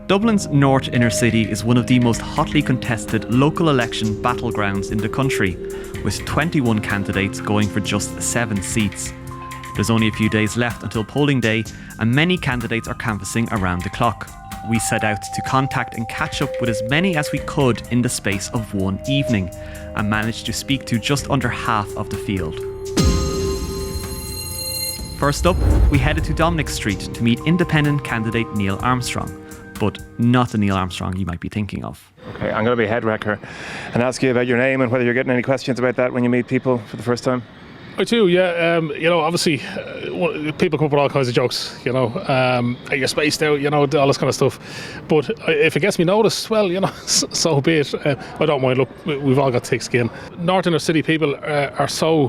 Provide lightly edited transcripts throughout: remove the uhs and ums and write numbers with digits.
Dublin's North Inner City is one of the most hotly contested local election battlegrounds in the country, with 21 candidates going for just 7 seats. There's only a few days left until polling day, and many candidates are canvassing around the clock. We set out to contact and catch up with as many as we could in the space of one evening, and managed to speak to just under half of the field. First up, we headed to Dominic Street to meet independent candidate Neil Armstrong. But not the Neil Armstrong you might be thinking of. Okay, I'm going to be a head wrecker and ask you about your name and whether you're getting any questions about that when you meet people for the first time. I do, yeah. Obviously, people come up with all kinds of jokes, are you spaced out, all this kind of stuff. But if it gets me noticed, well, so be it. I don't mind. Look, we've all got thick skin. North Inner City people are so,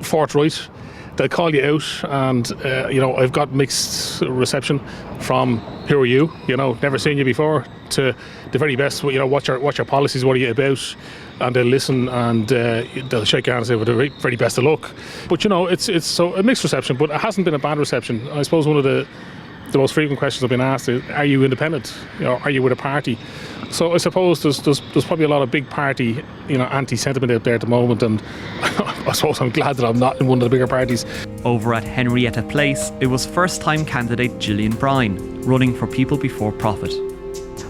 forthright. They'll call you out, and I've got mixed reception from who are you, never seen you before, to the very best, what's your policies, what are you about, and they'll listen and they'll shake your hand and say with the very best of luck. But it's so a mixed reception, but it hasn't been a bad reception. I suppose one of the most frequent questions I've been asked is, are you independent? Are you with a party? So I suppose there's probably a lot of big party, anti-sentiment out there at the moment, and I suppose I'm glad that I'm not in one of the bigger parties. Over at Henrietta Place, it was first-time candidate Jillian Brine, running for People Before Profit.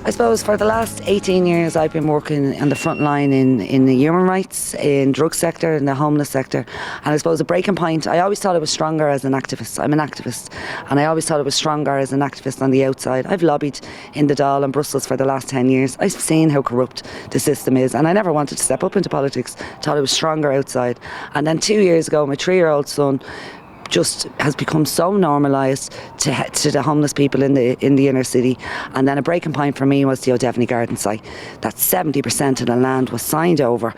I suppose for the last 18 years I've been working on the front line in the human rights, in drug sector, in the homeless sector. And I suppose a breaking point, I always thought I was stronger as an activist. I'm an activist. And I always thought I was stronger as an activist on the outside. I've lobbied in the Dáil and Brussels for the last 10 years. I've seen how corrupt the system is. And I never wanted to step up into politics. Thought I was stronger outside. And then 2 years ago, my 3-year-old son just has become so normalised to the homeless people in the inner city. And then a breaking point for me was the O'Devany Garden site. That 70% of the land was signed over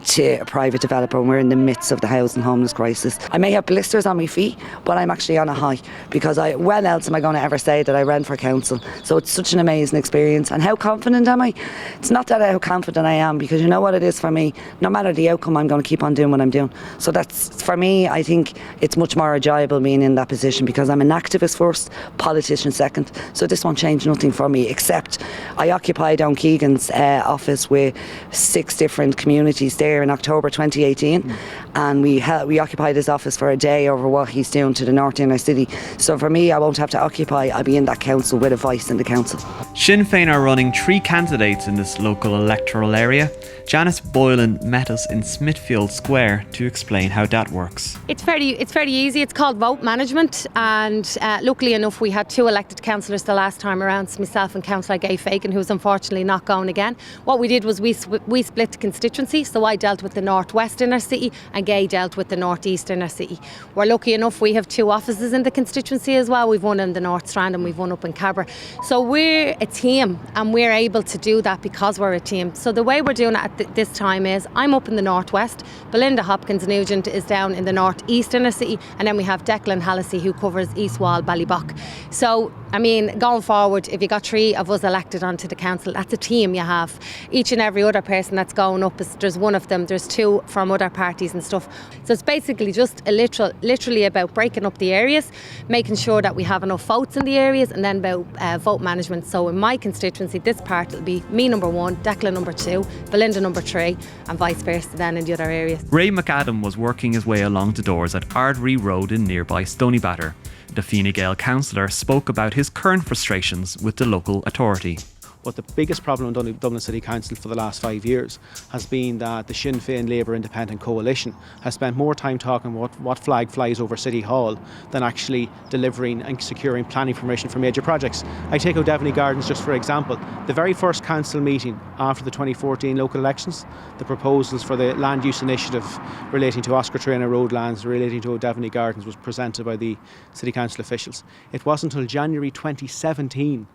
to a private developer, and we're in the midst of the housing homeless crisis. I may have blisters on my feet, but I'm actually on a high, because when else am I going to ever say that I ran for council? So it's such an amazing experience. And how confident am I? It's not that how confident I am, because you know what it is for me, no matter the outcome, I'm going to keep on doing what I'm doing. So that's, for me, I think it's much more enjoyable being in that position, because I'm an activist first, politician second. So this won't change nothing for me, except I occupied Owen Keegan's office with 6 different communities there in October 2018, and we occupied his office for a day over what he's doing to the North Inner City. So for me, I won't have to occupy, I'll be in that council with a voice in the council. Sinn Féin are running 3 candidates in this local electoral area. Janice Boylan met us in Smithfield Square to explain how that works. It's fairly easy. It's called vote management, and luckily enough we had 2 elected councillors the last time around, myself and Councillor Gay Fagan, who's unfortunately not going again. What we did was we split the constituency, so I dealt with the Northwest Inner City and Gay dealt with the Northeast Inner City. We're lucky enough we have 2 offices in the constituency as well. We've one in the North Strand and we've one up in Cabra. So we're a team, and we're able to do that because we're a team. So the way we're doing it at this time is I'm up in the Northwest, Belinda Hopkins-Nugent is down in the Northeast Inner City, and then we have Declan Hallisey who covers East Wall, Ballybock. So, going forward, if you got 3 of us elected onto the council, that's a team you have. Each and every other person that's going up, there's one of them, there's 2 from other parties and stuff. So it's basically just literally about breaking up the areas, making sure that we have enough votes in the areas, and then about vote management. So in my constituency, this part will be me number 1, Declan number 2, Belinda number 3, and vice versa then in the other areas. Ray McAdam was working his way along the doors at Ardrey Road in nearby Stoneybatter. The Fine Gael councillor spoke about his current frustrations with the local authority. But the biggest problem in Dublin City Council for the last 5 years has been that the Sinn Féin Labour Independent Coalition has spent more time talking about what flag flies over City Hall than actually delivering and securing planning permission for major projects. I take O'Devany Gardens just for example. The very first council meeting after the 2014 local elections, the proposals for the land use initiative relating to Oscar Traynor road lands relating to O'Devany Gardens was presented by the City Council officials. It wasn't until January 2017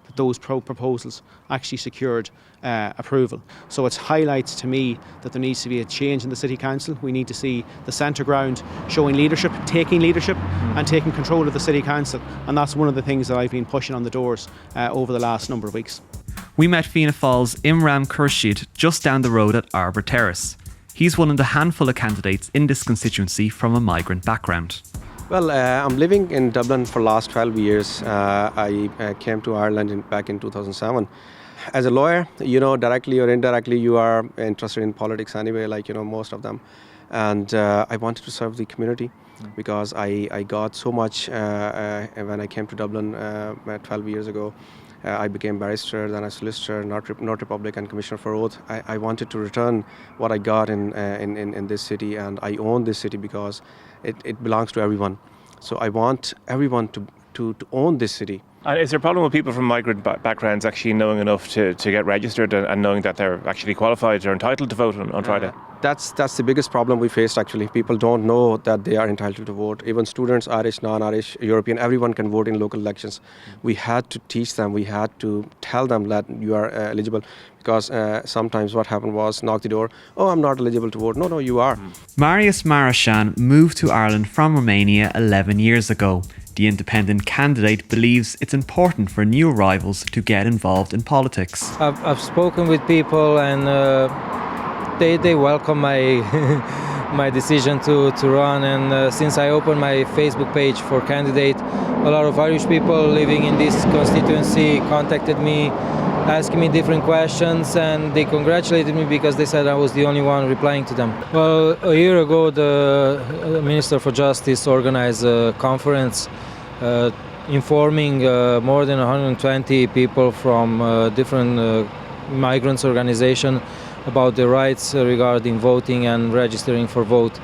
that those proposals actually secured approval. So it highlights to me that there needs to be a change in the City Council. We need to see the centre ground showing leadership, taking leadership and taking control of the City Council, and that's one of the things that I've been pushing on the doors over the last number of weeks. We met Fianna Fáil's Imran Khurshid just down the road at Arbor Terrace. He's one of the handful of candidates in this constituency from a migrant background. Well, I'm living in Dublin for the last 12 years. I came to Ireland back in 2007. As a lawyer, directly or indirectly, you are interested in politics anyway, like, most of them. And I wanted to serve the community because I got so much when I came to Dublin 12 years ago. I became barrister, then a solicitor, North Republican Commissioner for Oath. I wanted to return what I got in this city, and I own this city because it belongs to everyone. So I want everyone to own this city. And is there a problem with people from migrant backgrounds actually knowing enough to get registered and knowing that they're actually qualified or entitled to vote on Friday? That's the biggest problem we faced, actually. People don't know that they are entitled to vote. Even students, Irish, non-Irish, European, everyone can vote in local elections. We had to teach them, we had to tell them that you are eligible, because sometimes what happened was knock the door, oh, I'm not eligible to vote. No, you are. Marius Shan moved to Ireland from Romania 11 years ago. The independent candidate believes it's important for new arrivals to get involved in politics. I've spoken with people and they welcome my my decision to run, and since I opened my Facebook page for candidate, a lot of Irish people living in this constituency contacted me, asking me different questions, and they congratulated me because they said I was the only one replying to them. Well, a year ago the Minister for Justice organized a conference informing more than 120 people from different migrants organizations about their rights regarding voting and registering for vote.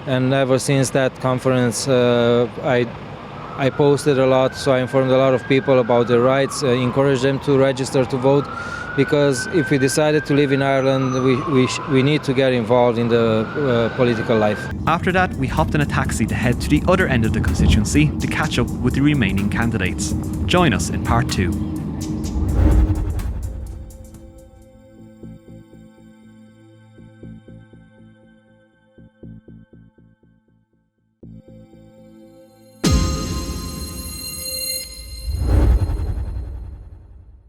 And ever since that conference, I posted a lot, so I informed a lot of people about their rights, encouraged them to register to vote, because if we decided to live in Ireland, we need to get involved in the political life. After that, we hopped in a taxi to head to the other end of the constituency to catch up with the remaining candidates. Join us in part 2.